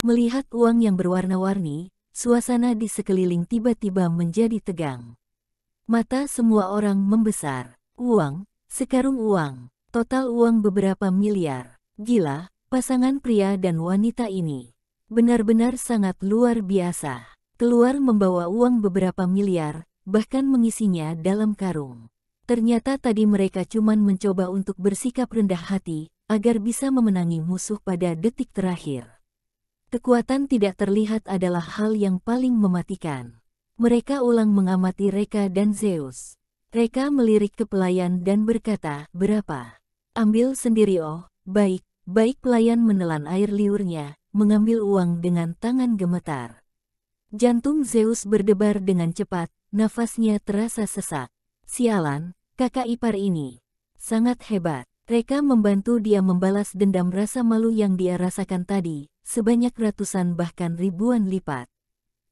Melihat uang yang berwarna-warni, suasana di sekeliling tiba-tiba menjadi tegang. Mata semua orang membesar. Uang, sekarung uang, total uang beberapa miliar. Gila, pasangan pria dan wanita ini benar-benar sangat luar biasa. Keluar membawa uang beberapa miliar, bahkan mengisinya dalam karung. Ternyata tadi mereka cuman mencoba untuk bersikap rendah hati, agar bisa memenangi musuh pada detik terakhir. Kekuatan tidak terlihat adalah hal yang paling mematikan. Mereka ulang mengamati Reka dan Zeus. Reka melirik ke pelayan dan berkata, "Berapa?" "Ambil sendiri." "Oh, baik." Baik, pelayan menelan air liurnya, mengambil uang dengan tangan gemetar. Jantung Zeus berdebar dengan cepat, nafasnya terasa sesak. Sialan, kakak ipar ini sangat hebat. Reka membantu dia membalas dendam rasa malu yang dia rasakan tadi, sebanyak ratusan bahkan ribuan lipat.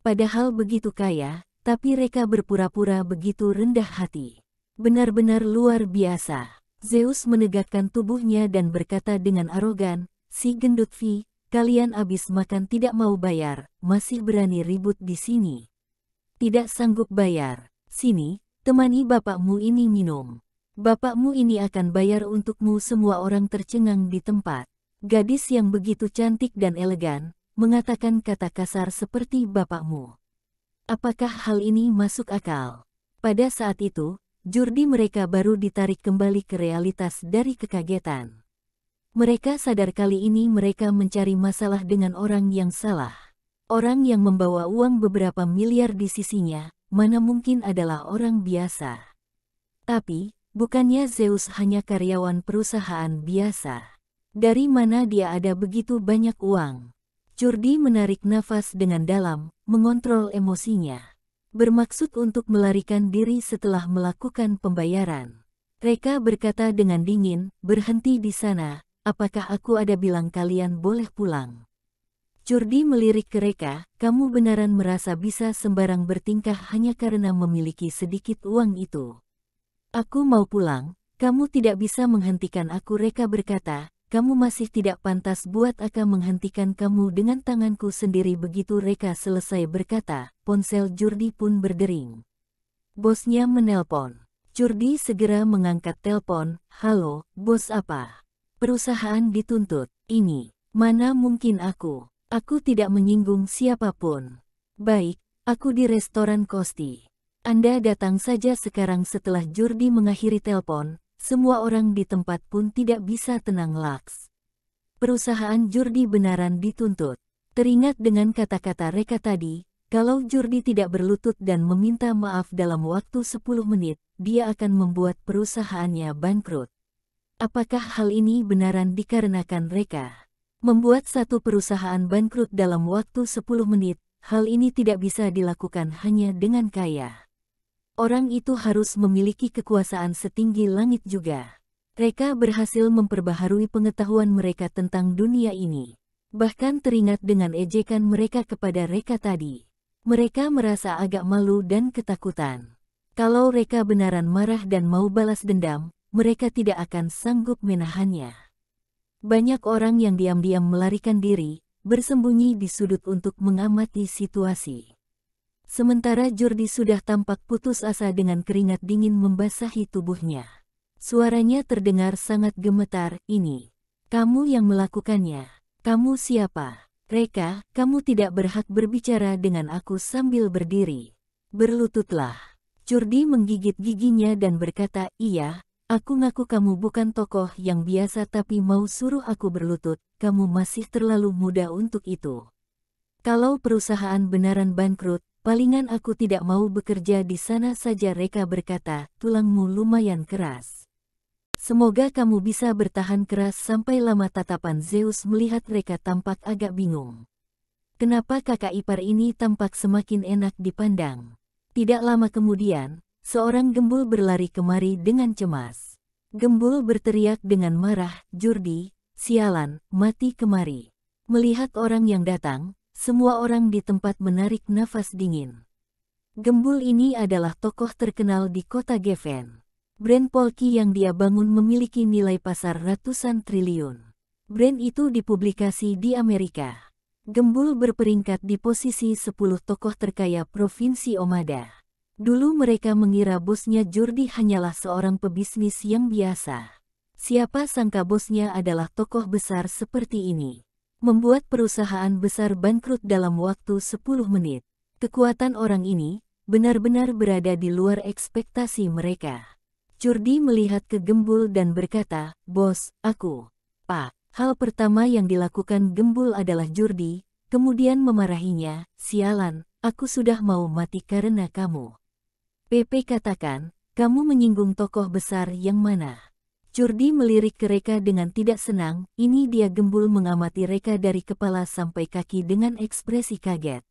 Padahal begitu kaya, tapi Reka berpura-pura begitu rendah hati. Benar-benar luar biasa. Zeus menegakkan tubuhnya dan berkata dengan arogan, "Si gendut Vi, kalian abis makan tidak mau bayar, masih berani ribut di sini. Tidak sanggup bayar. Sini, temani bapakmu ini minum. Bapakmu ini akan bayar untukmu." Semua orang tercengang di tempat. Gadis yang begitu cantik dan elegan, mengatakan kata kasar seperti "bapakmu." Apakah hal ini masuk akal? Pada saat itu, jurdi mereka baru ditarik kembali ke realitas dari kekagetan. Mereka sadar kali ini mereka mencari masalah dengan orang yang salah. Orang yang membawa uang beberapa miliar di sisinya, mana mungkin adalah orang biasa. Tapi, bukannya Zeus hanya karyawan perusahaan biasa. Dari mana dia ada begitu banyak uang? Jurdi menarik nafas dengan dalam, mengontrol emosinya. Bermaksud untuk melarikan diri setelah melakukan pembayaran. Reka berkata dengan dingin, "Berhenti di sana, apakah aku ada bilang kalian boleh pulang?" Jurdi melirik ke Reka, "Kamu beneran merasa bisa sembarang bertingkah hanya karena memiliki sedikit uang itu?" "Aku mau pulang, kamu tidak bisa menghentikan aku." Reka berkata, "Kamu masih tidak pantas buat aku menghentikan kamu dengan tanganku sendiri." Begitu Reka selesai berkata, ponsel Jurdi pun berdering. Bosnya menelpon. Jurdi segera mengangkat telepon, "Halo, bos, apa? Perusahaan dituntut." "Ini, mana mungkin aku? Aku tidak menyinggung siapapun." "Baik, aku di restoran Kosti. Anda datang saja sekarang." Setelah Jurdi mengakhiri telepon, semua orang di tempat pun tidak bisa tenang. Laks. Perusahaan Jurdi benaran dituntut. Teringat dengan kata-kata Reka tadi, kalau Jurdi tidak berlutut dan meminta maaf dalam waktu 10 menit, dia akan membuat perusahaannya bangkrut. Apakah hal ini benaran dikarenakan Reka? Membuat satu perusahaan bangkrut dalam waktu 10 menit, hal ini tidak bisa dilakukan hanya dengan kaya. Orang itu harus memiliki kekuasaan setinggi langit juga. Reka berhasil memperbaharui pengetahuan mereka tentang dunia ini. Bahkan teringat dengan ejekan mereka kepada Reka tadi. Mereka merasa agak malu dan ketakutan. Kalau Reka benaran marah dan mau balas dendam, mereka tidak akan sanggup menahannya. Banyak orang yang diam-diam melarikan diri, bersembunyi di sudut untuk mengamati situasi. Sementara Jurdi sudah tampak putus asa dengan keringat dingin membasahi tubuhnya. Suaranya terdengar sangat gemetar, "Ini, kamu yang melakukannya. Kamu siapa?" "Reka, kamu tidak berhak berbicara dengan aku." Sambil berdiri, "Berlututlah." Jurdi menggigit giginya dan berkata, "Iya, aku ngaku kamu bukan tokoh yang biasa, tapi mau suruh aku berlutut, kamu masih terlalu muda untuk itu. Kalau perusahaan benaran bangkrut, palingan aku tidak mau bekerja di sana saja." Reka berkata, "Tulangmu lumayan keras. Semoga kamu bisa bertahan keras sampai lama." Tatapan Zeus melihat Reka tampak agak bingung. Kenapa kakak ipar ini tampak semakin enak dipandang? Tidak lama kemudian, seorang gembul berlari kemari dengan cemas. Gembul berteriak dengan marah, "Jurdi, sialan, mati kemari." Melihat orang yang datang, semua orang di tempat menarik nafas dingin. Gembul ini adalah tokoh terkenal di kota Geffen. Brand Polki yang dia bangun memiliki nilai pasar ratusan triliun. Brand itu dipublikasi di Amerika. Gembul berperingkat di posisi 10 tokoh terkaya Provinsi Omada. Dulu mereka mengira bosnya Jordi hanyalah seorang pebisnis yang biasa. Siapa sangka bosnya adalah tokoh besar seperti ini. Membuat perusahaan besar bangkrut dalam waktu 10 menit. Kekuatan orang ini benar-benar berada di luar ekspektasi mereka. Jordi melihat ke Gembul dan berkata, "Bos, aku." "Pak." Hal pertama yang dilakukan Gembul adalah Jordi, kemudian memarahinya, "Sialan, aku sudah mau mati karena kamu." PP katakan, "Kamu menyinggung tokoh besar yang mana?" Jordi melirik ke Reka dengan tidak senang, ini dia Gembul mengamati Reka dari kepala sampai kaki dengan ekspresi kaget.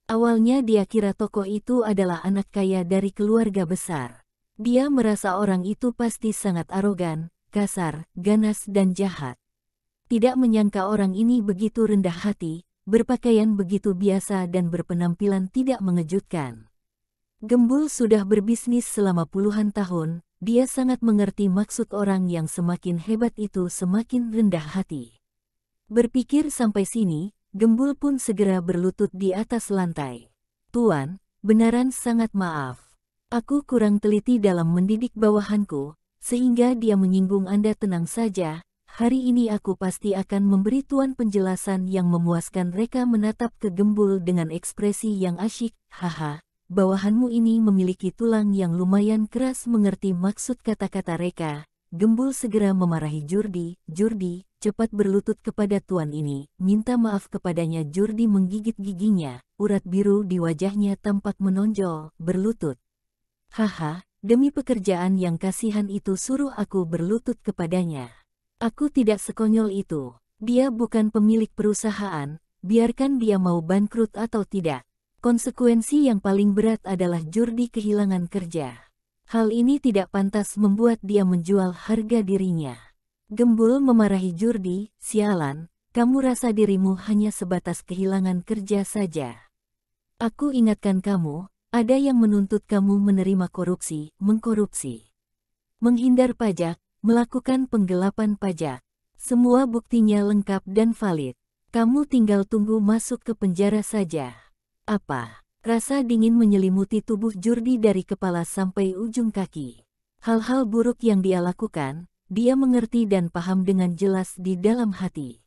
Awalnya dia kira tokoh itu adalah anak kaya dari keluarga besar. Dia merasa orang itu pasti sangat arogan, kasar, ganas dan jahat. Tidak menyangka orang ini begitu rendah hati, berpakaian begitu biasa dan berpenampilan tidak mengejutkan. Gembul sudah berbisnis selama puluhan tahun, dia sangat mengerti maksud orang yang semakin hebat itu semakin rendah hati. Berpikir sampai sini, Gembul pun segera berlutut di atas lantai. "Tuan, benaran sangat maaf. Aku kurang teliti dalam mendidik bawahanku, sehingga dia menyinggung Anda. Tenang saja, hari ini aku pasti akan memberi Tuan penjelasan yang memuaskan." Reka menatap ke Gembul dengan ekspresi yang asyik, "Haha. Bawahanmu ini memiliki tulang yang lumayan keras." Mengerti maksud kata-kata Reka, Gembul segera memarahi Jordi, "Jordi, cepat berlutut kepada tuan ini, minta maaf kepadanya." Jordi menggigit giginya, urat biru di wajahnya tampak menonjol, "Berlutut? Haha, demi pekerjaan yang kasihan itu suruh aku berlutut kepadanya. Aku tidak sekonyol itu. Dia bukan pemilik perusahaan, biarkan dia mau bangkrut atau tidak. Konsekuensi yang paling berat adalah Jordi kehilangan kerja. Hal ini tidak pantas membuat dia menjual harga dirinya." Gembul memarahi Jordi, "Sialan, kamu rasa dirimu hanya sebatas kehilangan kerja saja. Aku ingatkan kamu, ada yang menuntut kamu menerima korupsi, mengkorupsi, menghindar pajak, melakukan penggelapan pajak. Semua buktinya lengkap dan valid. Kamu tinggal tunggu masuk ke penjara saja." "Apa?" Rasa dingin menyelimuti tubuh Jordi dari kepala sampai ujung kaki. Hal-hal buruk yang dia lakukan, dia mengerti dan paham dengan jelas di dalam hati.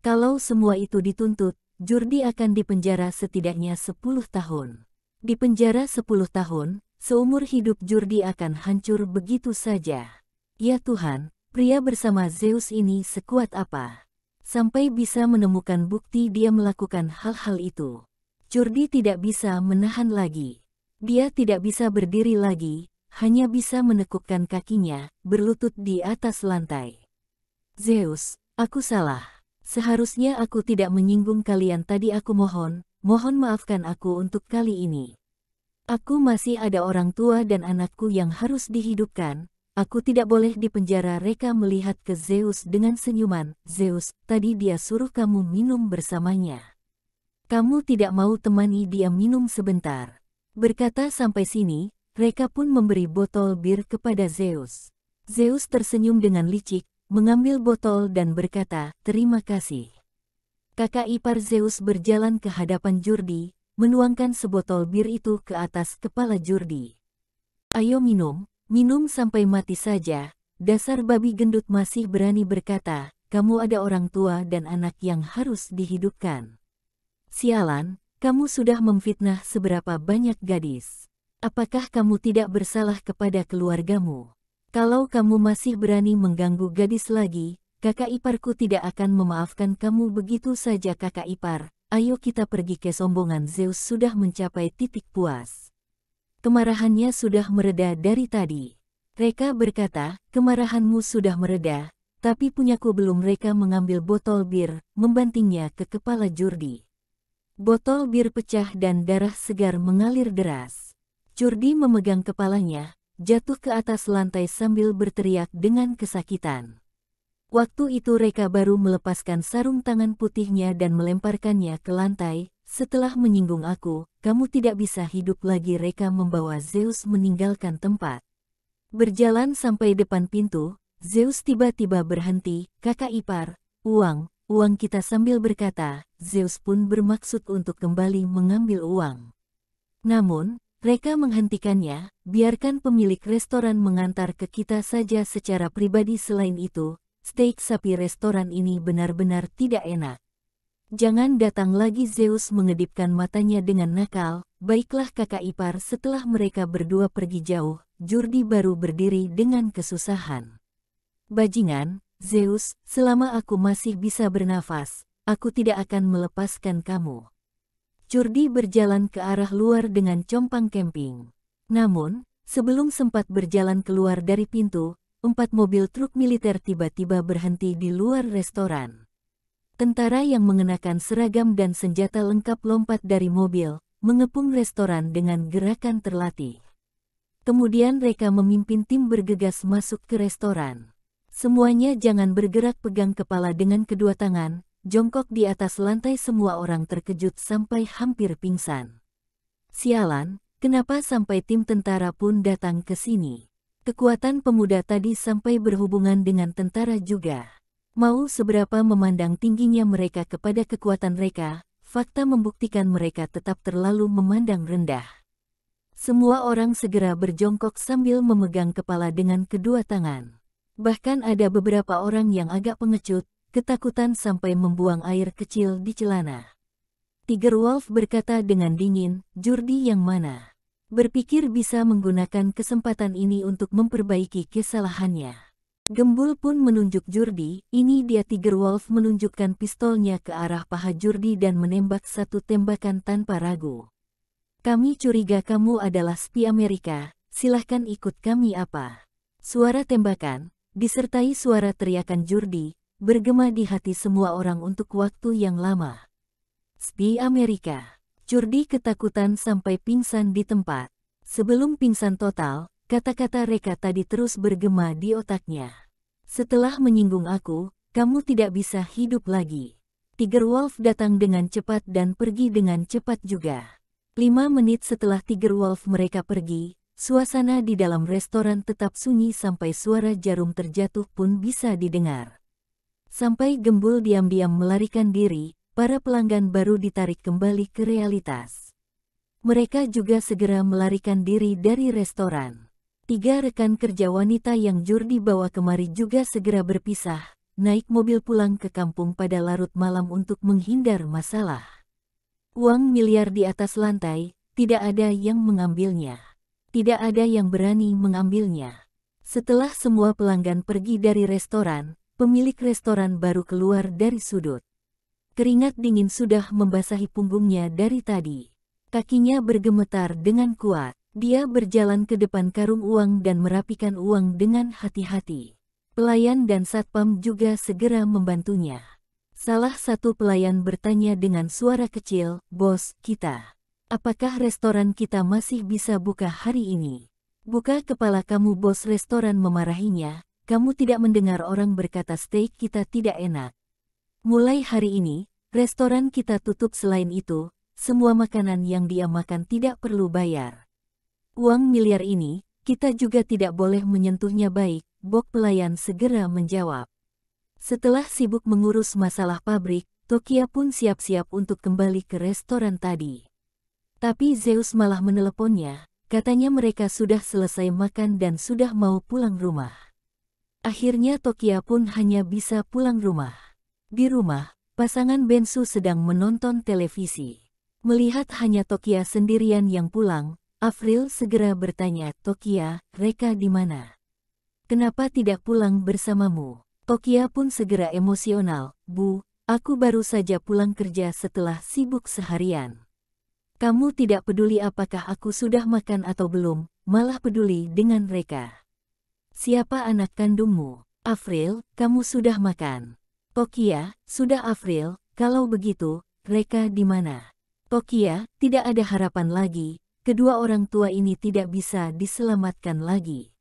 Kalau semua itu dituntut, Jordi akan dipenjara setidaknya 10 tahun. Dipenjara 10 tahun, seumur hidup Jordi akan hancur begitu saja. Ya Tuhan, pria bersama Zeus ini sekuat apa? Sampai bisa menemukan bukti dia melakukan hal-hal itu. Jordi tidak bisa menahan lagi. Dia tidak bisa berdiri lagi, hanya bisa menekukkan kakinya, berlutut di atas lantai. "Zeus, aku salah. Seharusnya aku tidak menyinggung kalian tadi. Aku mohon maafkan aku untuk kali ini. Aku masih ada orang tua dan anakku yang harus dihidupkan. Aku tidak boleh dipenjara." Reka melihat ke Zeus dengan senyuman. "Zeus, tadi dia suruh kamu minum bersamanya. Kamu tidak mau temani dia minum sebentar?" Berkata sampai sini, Reka pun memberi botol bir kepada Zeus. Zeus tersenyum dengan licik, mengambil botol dan berkata, "Terima kasih." Kakak ipar Zeus berjalan ke hadapan Jordi, menuangkan sebotol bir itu ke atas kepala Jordi. "Ayo minum, minum sampai mati saja." Dasar babi gendut masih berani berkata, "Kamu ada orang tua dan anak yang harus dihidupkan. Sialan, kamu sudah memfitnah seberapa banyak gadis. Apakah kamu tidak bersalah kepada keluargamu? Kalau kamu masih berani mengganggu gadis lagi, kakak iparku tidak akan memaafkan kamu begitu saja." "Kakak ipar, ayo kita pergi." Kesombongan Zeus sudah mencapai titik puas. Kemarahannya sudah mereda dari tadi. Reka berkata, "Kemarahanmu sudah mereda, tapi punyaku belum." Reka mengambil botol bir, membantingnya ke kepala Jordi. Botol bir pecah dan darah segar mengalir deras. Jordi memegang kepalanya, jatuh ke atas lantai sambil berteriak dengan kesakitan. Waktu itu Reka baru melepaskan sarung tangan putihnya dan melemparkannya ke lantai. "Setelah menyinggung aku, kamu tidak bisa hidup lagi." Reka membawa Zeus meninggalkan tempat. Berjalan sampai depan pintu, Zeus tiba-tiba berhenti. "Kakak ipar, uang, uang kita sambil berkata, Zeus pun bermaksud untuk kembali mengambil uang. Namun, Reka menghentikannya, biarkan pemilik restoran mengantar ke kita saja secara pribadi. Selain itu, steak sapi restoran ini benar-benar tidak enak. Jangan datang lagi. Zeus mengedipkan matanya dengan nakal. Baiklah kakak ipar. Setelah mereka berdua pergi jauh, Jordi baru berdiri dengan kesusahan. Bajingan, Zeus, selama aku masih bisa bernafas, aku tidak akan melepaskan kamu. Jordi berjalan ke arah luar dengan compang camping. Namun, sebelum sempat berjalan keluar dari pintu, 4 mobil truk militer tiba-tiba berhenti di luar restoran. Tentara yang mengenakan seragam dan senjata lengkap lompat dari mobil, mengepung restoran dengan gerakan terlatih. Kemudian Reka memimpin tim bergegas masuk ke restoran. Semuanya jangan bergerak, pegang kepala dengan kedua tangan, jongkok di atas lantai. Semua orang terkejut sampai hampir pingsan. Sialan, kenapa sampai tim tentara pun datang ke sini? Kekuatan pemuda tadi sampai berhubungan dengan tentara juga. Mau seberapa memandang tingginya mereka kepada kekuatan Reka, fakta membuktikan mereka tetap terlalu memandang rendah. Semua orang segera berjongkok sambil memegang kepala dengan kedua tangan. Bahkan ada beberapa orang yang agak pengecut, ketakutan sampai membuang air kecil di celana. Tiger Wolf berkata dengan dingin, Jordi yang mana? Berpikir bisa menggunakan kesempatan ini untuk memperbaiki kesalahannya. Gembul pun menunjuk Jordi. Ini dia. Tiger Wolf menunjukkan pistolnya ke arah paha Jordi dan menembak satu tembakan tanpa ragu. Kami curiga kamu adalah spi Amerika, silahkan ikut kami. Apa? Suara tembakan, disertai suara teriakan Jordi, bergema di hati semua orang untuk waktu yang lama. Spi Amerika. Jordi ketakutan sampai pingsan di tempat. Sebelum pingsan total, kata-kata Reka tadi terus bergema di otaknya. Setelah menyinggung aku, kamu tidak bisa hidup lagi. Tiger Wolf datang dengan cepat dan pergi dengan cepat juga. 5 menit setelah Tiger Wolf mereka pergi, suasana di dalam restoran tetap sunyi sampai suara jarum terjatuh pun bisa didengar. Sampai Gembul diam-diam melarikan diri, para pelanggan baru ditarik kembali ke realitas. Mereka juga segera melarikan diri dari restoran. 3 rekan kerja wanita yang Jordi bawa kemari juga segera berpisah, naik mobil pulang ke kampung pada larut malam untuk menghindar masalah. Uang miliar di atas lantai, tidak ada yang mengambilnya. Tidak ada yang berani mengambilnya. Setelah semua pelanggan pergi dari restoran, pemilik restoran baru keluar dari sudut. Keringat dingin sudah membasahi punggungnya dari tadi. Kakinya bergemetar dengan kuat. Dia berjalan ke depan karung uang dan merapikan uang dengan hati-hati. Pelayan dan satpam juga segera membantunya. Salah satu pelayan bertanya dengan suara kecil, "Bos, kita. Apakah restoran kita masih bisa buka hari ini?" "Buka kepala kamu." Bos restoran memarahinya. "Kamu tidak mendengar orang berkata steak kita tidak enak. Mulai hari ini, restoran kita tutup. Selain itu, semua makanan yang dia makan tidak perlu bayar. Uang miliar ini, kita juga tidak boleh menyentuhnya." "Baik, Bok." Pelayan segera menjawab. Setelah sibuk mengurus masalah pabrik, Tokia pun siap-siap untuk kembali ke restoran tadi. Tapi Zeus malah meneleponnya, katanya mereka sudah selesai makan dan sudah mau pulang rumah. Akhirnya Tokia pun hanya bisa pulang rumah. Di rumah, pasangan Bensu sedang menonton televisi. Melihat hanya Tokia sendirian yang pulang, Afril segera bertanya, "Tokia, Reka di mana? Kenapa tidak pulang bersamamu?" Tokia pun segera emosional, "Bu, aku baru saja pulang kerja setelah sibuk seharian. Kamu tidak peduli apakah aku sudah makan atau belum, malah peduli dengan Reka. Siapa anak kandungmu?" "Afril, kamu sudah makan?" "Tokia, sudah." "Afril, kalau begitu, Reka di mana?" "Tokia, tidak ada harapan lagi, kedua orang tua ini tidak bisa diselamatkan lagi."